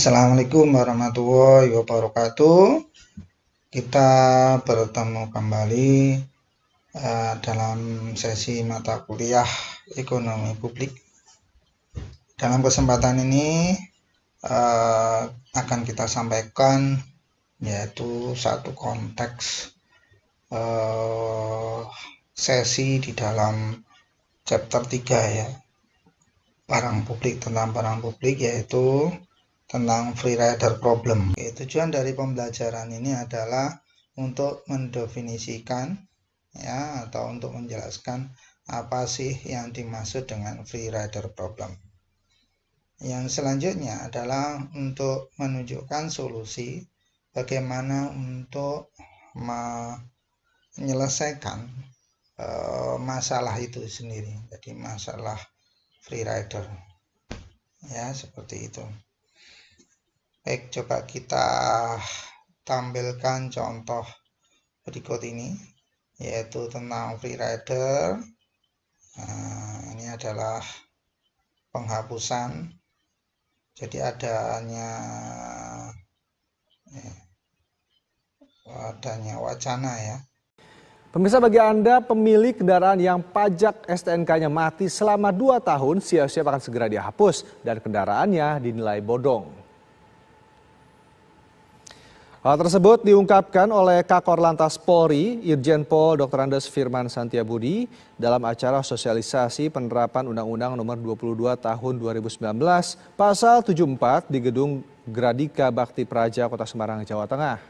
Assalamualaikum warahmatullahi wabarakatuh. Kita bertemu kembali dalam sesi mata kuliah ekonomi publik. Dalam kesempatan ini akan kita sampaikan yaitu satu konteks sesi di dalam chapter 3 ya, barang publik, tentang barang publik, yaitu tentang free rider problem. Tujuan dari pembelajaran ini adalah untuk mendefinisikan ya, atau untuk menjelaskan apa sih yang dimaksud dengan free rider problem. Yang selanjutnya adalah untuk menunjukkan solusi bagaimana untuk menyelesaikan masalah itu sendiri. Jadi masalah free rider ya, seperti itu. Baik, coba kita tampilkan contoh berikut ini, yaitu tentang free rider. Ini adalah penghapusan. Jadi adanya wacana ya. Pemirsa, bagi Anda pemilik kendaraan yang pajak STNK-nya mati selama 2 tahun, siap-siap akan segera dihapus dan kendaraannya dinilai bodong. Hal tersebut diungkapkan oleh Kakor Lantas Polri, Irjen Pol Dr. Andes Firman Santiabudi dalam acara sosialisasi penerapan Undang-Undang Nomor 22 Tahun 2019 Pasal 74 di Gedung Gradika Bakti Praja, Kota Semarang, Jawa Tengah.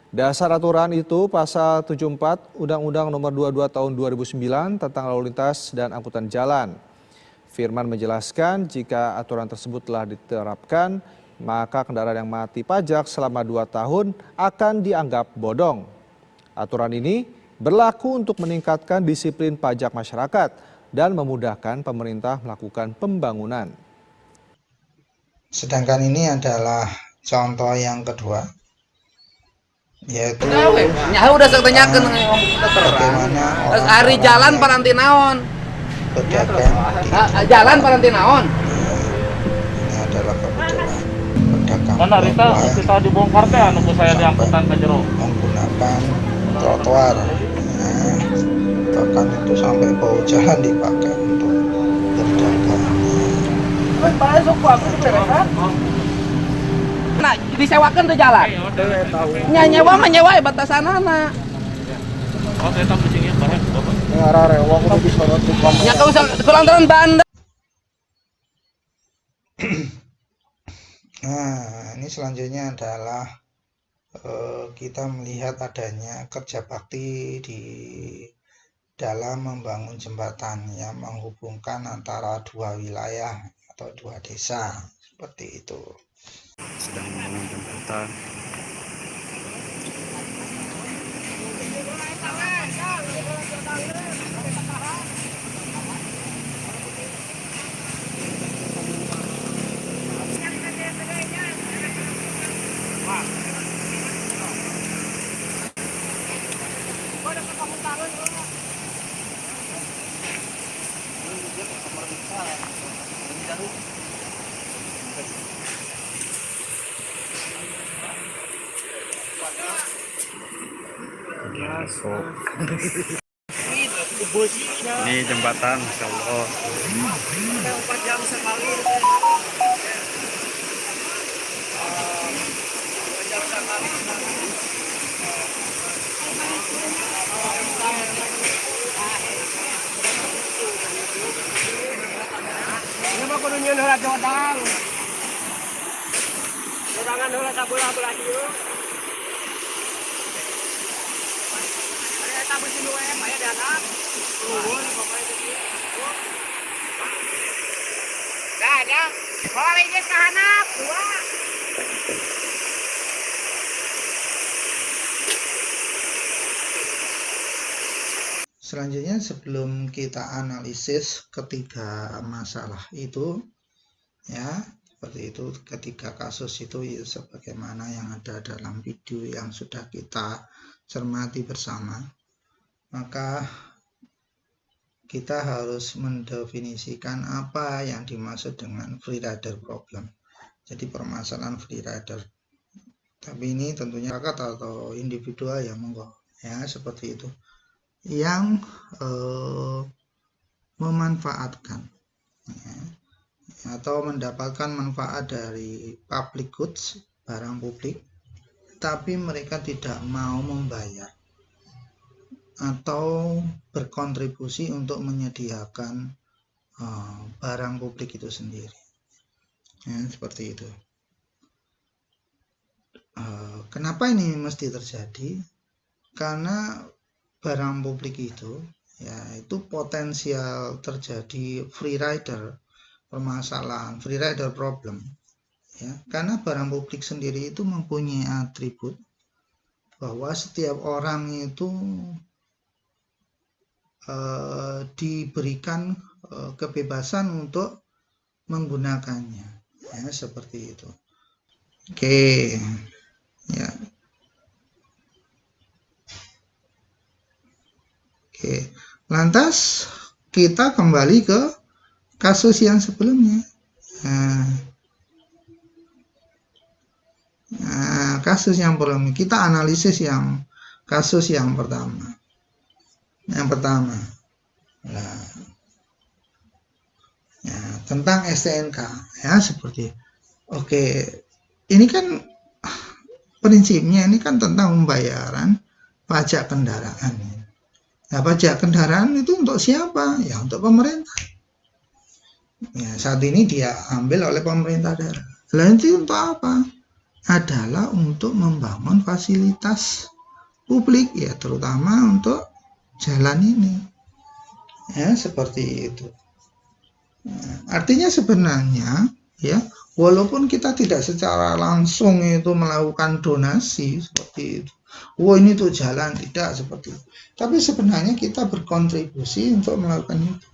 Dasar aturan itu Pasal 74 Undang-Undang Nomor 22 Tahun 2009 tentang lalu lintas dan angkutan jalan. Firman menjelaskan jika aturan tersebut telah diterapkan, maka kendaraan yang mati pajak selama 2 tahun akan dianggap bodong. Aturan ini berlaku untuk meningkatkan disiplin pajak masyarakat dan memudahkan pemerintah melakukan pembangunan. Sedangkan ini adalah contoh yang kedua, yaitu udah setanyakan bagaimana hari jalan paranti naon jalan paranti naon. Ini adalah kebetulan pedagang mana Rita kita dibongkar teh anu saya diangkutan ke jero menggunakan trotoar bahkan itu sampai bau jalan dipakai untuk berdagang. Nah, disewakan tuh jalan. Nyewa mah nyewa batasanana. oh kita pusingnya bareng bapak Ngarare wong kudu disorot di pom. Nya kau kulantaran bandar. Nah, ini selanjutnya adalah kita melihat adanya kerja bakti di dalam membangun jembatan yang menghubungkan antara 2 wilayah atau 2 desa, seperti itu. Sedang membangun jembatan. Masuk. Ini jembatan, Masya Allah. Ini mah kudu nyeun heula jodang. Jodangan heula sabelah-belah ieu. Aya eta beusi nu em aya di atas. Nuhun pokoknya gitu. Dah, dah. Kalau geus ka handap, 2. Selanjutnya, sebelum kita analisis ketiga masalah itu ya, seperti itu, ketiga kasus itu ya, sebagaimana yang ada dalam video yang sudah kita cermati bersama, maka kita harus mendefinisikan apa yang dimaksud dengan free rider problem. Jadi permasalahan free rider. Tapi ini tentunya masyarakat atau individual ya monggo ya seperti itu yang memanfaatkan ya, atau mendapatkan manfaat dari public goods, barang publik, tapi mereka tidak mau membayar atau berkontribusi untuk menyediakan barang publik itu sendiri ya, seperti itu. Kenapa ini mesti terjadi? Karena barang publik itu ya itu potensial terjadi free rider, permasalahan free rider problem ya, karena barang publik sendiri itu mempunyai atribut bahwa setiap orang itu diberikan kebebasan untuk menggunakannya ya, seperti itu. Oke ya. Oke, lantas kita kembali ke kasus yang sebelumnya. Nah, kasus yang sebelumnya kita analisis yang kasus yang pertama. Yang pertama, nah, ya, tentang STNK ya seperti. Oke, ini kan prinsipnya ini kan tentang pembayaran pajak kendaraan. Nah, pajak kendaraan itu untuk siapa? Ya untuk pemerintah. Ya, saat ini dia ambil oleh pemerintah daerah. Lalu itu untuk apa? Adalah untuk membangun fasilitas publik ya, terutama untuk jalan ini. Ya, seperti itu. Nah, artinya sebenarnya ya, walaupun kita tidak secara langsung itu melakukan donasi seperti itu. Wah ini tuh jalan, tidak seperti itu. Tapi sebenarnya kita berkontribusi untuk melakukan itu.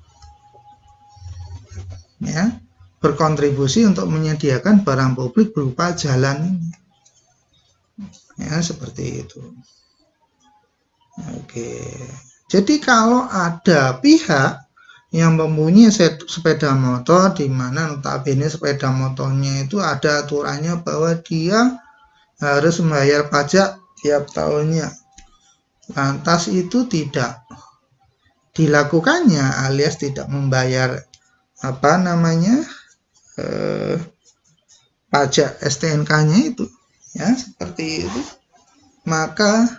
Ya, berkontribusi untuk menyediakan barang publik berupa jalan ini. Ya, seperti itu. Oke. Jadi kalau ada pihak yang mempunyai sepeda motor di mana notabene sepeda motornya itu ada aturannya bahwa dia harus membayar pajak tiap tahunnya, lantas itu tidak dilakukannya alias tidak membayar pajak STNK-nya itu ya seperti itu, maka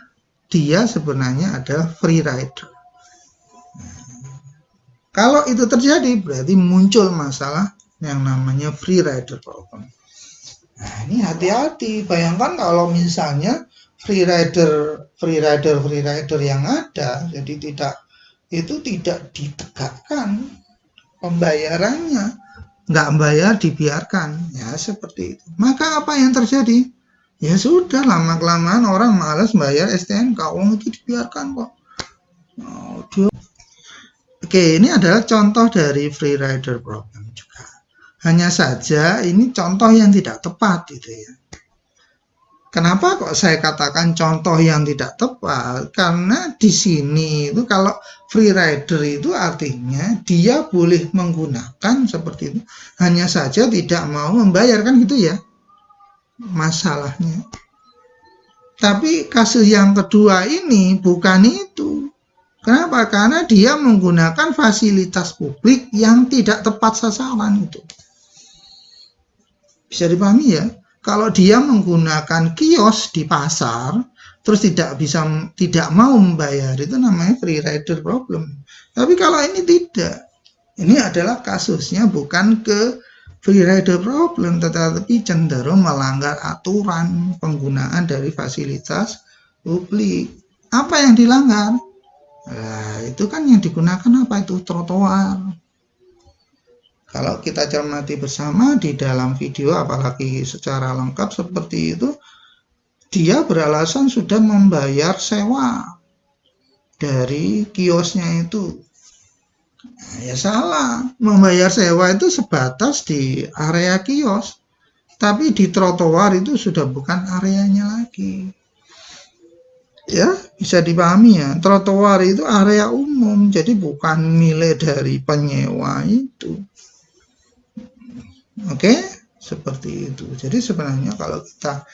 dia sebenarnya ada free rider. Kalau itu terjadi berarti muncul masalah yang namanya free rider problem. Nah, ini hati-hati. Bayangkan kalau misalnya free rider yang ada, jadi tidak ditegakkan pembayarannya, nggak bayar dibiarkan, ya seperti itu. Maka apa yang terjadi? Ya sudah, lama-kelamaan orang malas bayar STNK, itu dibiarkan kok. Oke, ini adalah contoh dari free rider problem juga. Hanya saja ini contoh yang tidak tepat gitu ya. Kenapa kok saya katakan contoh yang tidak tepat? Karena di sini itu kalau free rider itu artinya dia boleh menggunakan seperti itu. Hanya saja tidak mau membayar, kan gitu ya masalahnya. Tapi kasus yang kedua ini bukan itu. Kenapa? Karena dia menggunakan fasilitas publik yang tidak tepat sasaran itu. Bisa dipahami ya? Kalau dia menggunakan kios di pasar, terus tidak mau membayar, itu namanya free rider problem. Tapi kalau ini tidak, ini adalah kasusnya bukan ke free rider problem, tetapi cenderung melanggar aturan penggunaan dari fasilitas publik. Apa yang dilanggar? Nah, itu kan yang digunakan apa itu? Trotoar. Kalau kita cermati bersama di dalam video, apalagi secara lengkap seperti itu, dia beralasan sudah membayar sewa dari kiosnya itu. Nah, ya salah, membayar sewa itu sebatas di area kios, tapi di trotoar itu sudah bukan areanya lagi. Ya, bisa dipahami ya, trotoar itu area umum, jadi bukan milik dari penyewa itu. Oke, seperti itu. Jadi sebenarnya kalau kita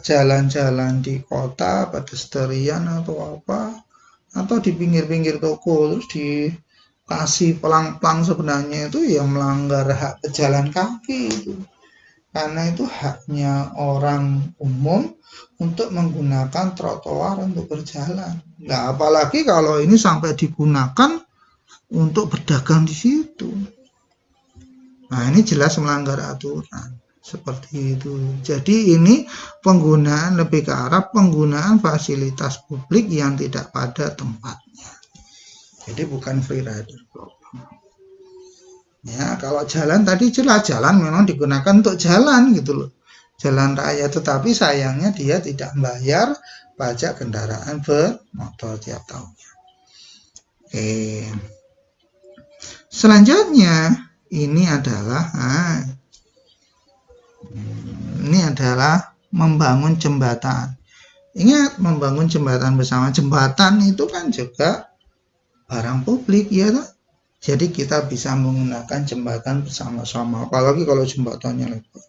jalan-jalan di kota pedestrian atau apa, atau di pinggir-pinggir toko terus dikasih pelang-pelang, sebenarnya itu ya melanggar hak pejalan kaki itu. Karena itu haknya orang umum untuk menggunakan trotoar untuk berjalan. Nah, apalagi kalau ini sampai digunakan untuk berdagang di situ. Nah, ini jelas melanggar aturan. Seperti itu. Jadi ini penggunaan lebih ke arah penggunaan fasilitas publik yang tidak pada tempatnya. Jadi bukan free rider program. Ya, kalau jalan tadi jelas, jalan memang digunakan untuk jalan gitu loh. Jalan raya, tetapi sayangnya dia tidak membayar pajak kendaraan bermotor tiap tahunnya. Oke. Selanjutnya ini adalah membangun jembatan. Ingat, membangun jembatan bersama. Jembatan itu kan juga barang publik, ya kan? Jadi kita bisa menggunakan jembatan bersama-sama. Apalagi kalau jembatannya lebar.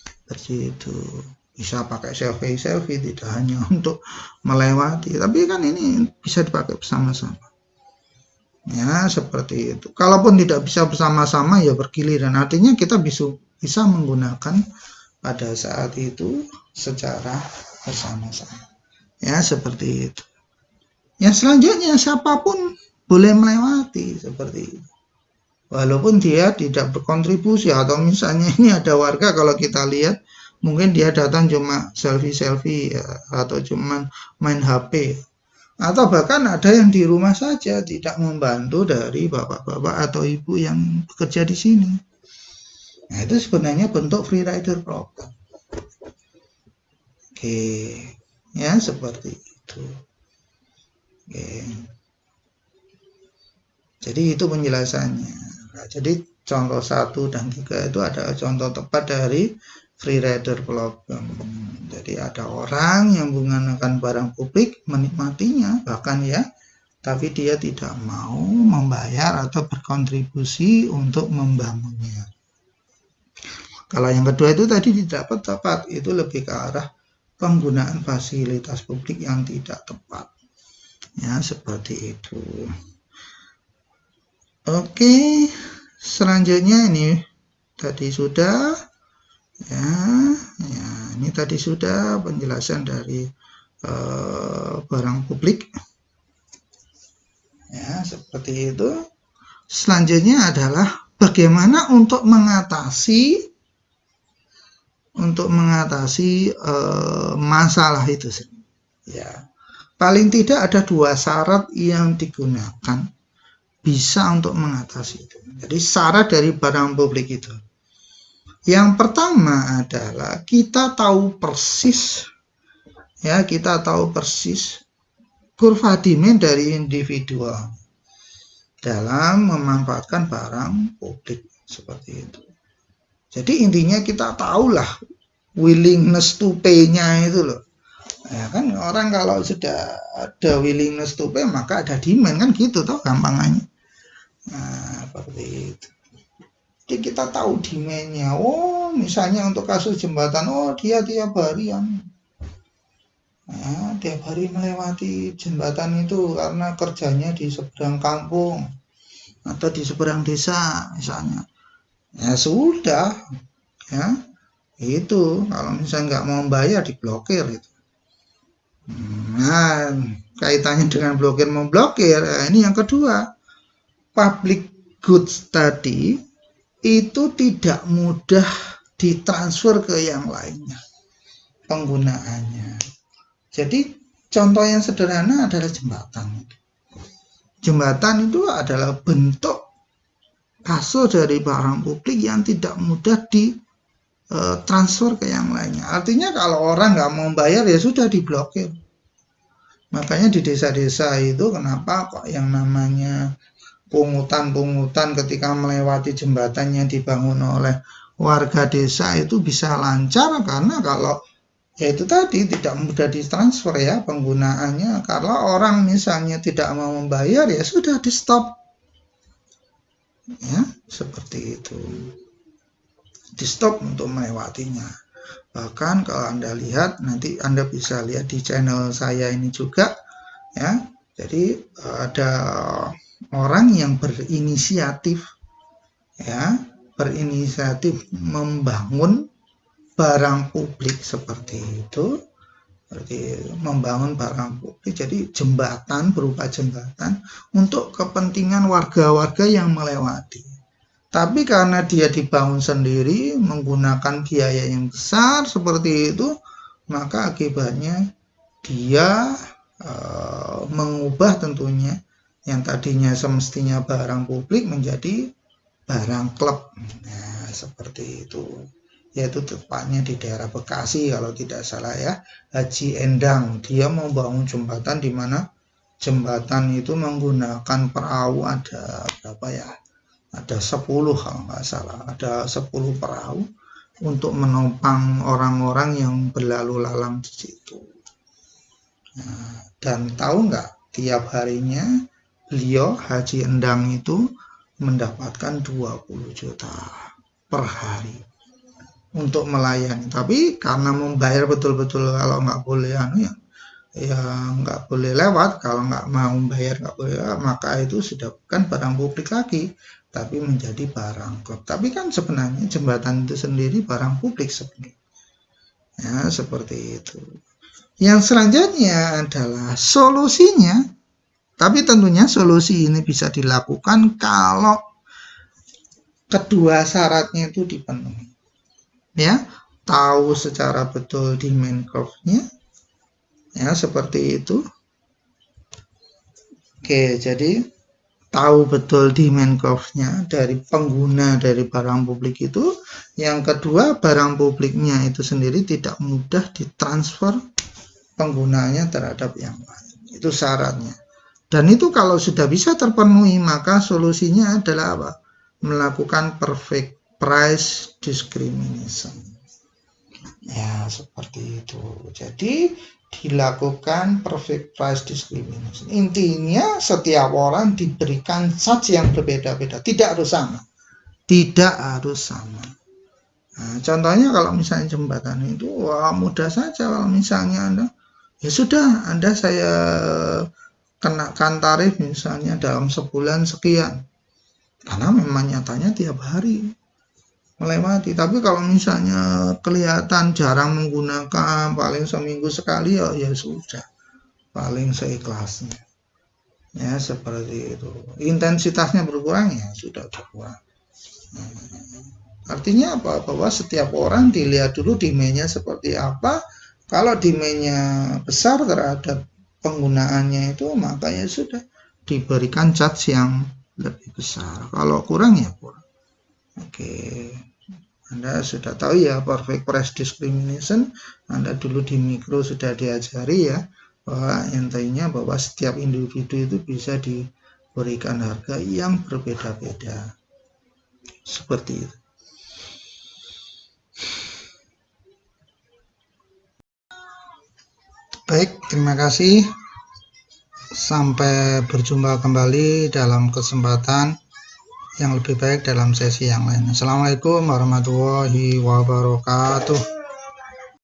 Seperti itu. Bisa pakai selfie, tidak hanya untuk melewati. Tapi kan ini bisa dipakai bersama-sama. Ya, seperti itu. Kalaupun tidak bisa bersama-sama, ya bergiliran. Artinya kita bisa menggunakan pada saat itu secara bersama-sama. Ya, seperti itu. Ya, selanjutnya siapapun boleh melewati seperti itu. Walaupun dia tidak berkontribusi, atau misalnya ini ada warga, kalau kita lihat mungkin dia datang cuma selfie ya, atau cuma main HP, atau bahkan ada yang di rumah saja tidak membantu dari bapak-bapak atau ibu yang bekerja di sini. Nah, itu sebenarnya bentuk free rider program. Oke, ya seperti itu. Oke. Jadi itu penjelasannya. Nah, jadi contoh 1 dan 3 itu adalah contoh tepat dari free rider program. Jadi ada orang yang menggunakan barang publik, menikmatinya bahkan ya, tapi dia tidak mau membayar atau berkontribusi untuk membangunnya. Kalau yang kedua itu tadi tidak tepat, itu lebih ke arah penggunaan fasilitas publik yang tidak tepat. Ya, seperti itu. Oke, selanjutnya ini tadi sudah ya, ini tadi sudah penjelasan dari barang publik. Ya, seperti itu. Selanjutnya adalah bagaimana untuk mengatasi masalah itu. Ya, paling tidak ada 2 syarat yang digunakan bisa untuk mengatasi itu. Jadi syarat dari barang publik itu. Yang pertama adalah kita tahu persis kurva demand dari individual dalam memanfaatkan barang publik seperti itu. Jadi intinya kita tahulah willingness to pay-nya itu loh. Ya kan, orang kalau sudah ada willingness to pay maka ada demand, kan gitu toh gampangannya. Nah, seperti itu. Jadi kita tahu demand-nya. Oh, misalnya untuk kasus jembatan, oh dia tiap hari tiap hari melewati jembatan itu karena kerjanya di seberang kampung atau di seberang desa misalnya. Ya sudah, ya itu kalau misalnya nggak mau bayar diblokir itu. Nah, kaitannya dengan blokir memblokir, ini yang kedua. Public goods tadi itu tidak mudah ditransfer ke yang lainnya penggunaannya. Jadi contoh yang sederhana adalah jembatan. Jembatan itu adalah bentuk hasil dari barang publik yang tidak mudah ditransfer ke yang lainnya. Artinya kalau orang nggak mau bayar ya sudah diblokir. Makanya di desa-desa itu kenapa kok yang namanya pungutan ketika melewati jembatan yang dibangun oleh warga desa itu bisa lancar, karena kalau ya itu tadi tidak mudah ditransfer ya penggunaannya. Kalau orang misalnya tidak mau membayar ya sudah di stop. Ya, seperti itu. di stop untuk melewatinya. Bahkan kalau Anda lihat, nanti Anda bisa lihat di channel saya ini juga ya. Jadi ada orang yang berinisiatif ya, membangun barang publik seperti itu. Berarti membangun barang publik, jadi jembatan, berupa jembatan untuk kepentingan warga-warga yang melewati. Tapi karena dia dibangun sendiri menggunakan biaya yang besar seperti itu, maka akibatnya dia mengubah tentunya yang tadinya semestinya barang publik menjadi barang klub. Nah, seperti itu. Yaitu tepatnya di daerah Bekasi kalau tidak salah ya, Haji Endang. Dia membangun jembatan di mana jembatan itu menggunakan perahu, ada berapa ya, ada 10 kalau nggak salah, ada 10 perahu untuk menopang orang-orang yang berlalu lalang di situ. Nah, dan tahu nggak, tiap harinya beliau Haji Endang itu mendapatkan 20 juta per hari untuk melayani. Tapi karena membayar betul-betul, kalau nggak boleh ya nggak boleh lewat, kalau nggak mau bayar nggak boleh lewat, maka itu sudah bukan barang publik lagi, tapi menjadi barang klub. Tapi kan sebenarnya jembatan itu sendiri barang publik sebenarnya. Ya, seperti itu. Yang selanjutnya adalah solusinya, tapi tentunya solusi ini bisa dilakukan kalau kedua syaratnya itu dipenuhi. Ya, tahu secara betul demand curve-nya ya, seperti itu. Oke, jadi tahu betul demand curve-nya dari pengguna dari barang publik itu. Yang kedua, barang publiknya itu sendiri tidak mudah ditransfer penggunanya terhadap yang lain. Itu syaratnya. Dan itu kalau sudah bisa terpenuhi, maka solusinya adalah apa? Melakukan perfect price discrimination. Ya, seperti itu. Jadi dilakukan perfect price discrimination. Intinya setiap orang diberikan charge yang berbeda-beda, tidak harus sama. Tidak harus sama. Nah, contohnya kalau misalnya jembatan itu, wah mudah saja. Kalau misalnya Anda, ya sudah, Anda saya kenakan tarif misalnya dalam sebulan sekian. Karena memang nyatanya tiap hari melewati. Tapi kalau misalnya kelihatan jarang menggunakan, paling seminggu sekali, ya sudah, paling seikhlasnya. Ya, seperti itu. Intensitasnya berkurang, ya sudah berkurang. Artinya apa? Bahwa setiap orang dilihat dulu demand-nya seperti apa. Kalau demand-nya besar terhadap penggunaannya itu, maka ya sudah diberikan charge yang lebih besar. Kalau kurang ya kurang. Oke. Anda sudah tahu ya perfect price discrimination. Anda dulu di mikro sudah diajari ya, bahwa intinya bahwa setiap individu itu bisa diberikan harga yang berbeda-beda. Seperti itu. Baik, terima kasih. Sampai berjumpa kembali dalam kesempatan yang lebih baik dalam sesi yang lain. Assalamualaikum warahmatullahi wabarakatuh.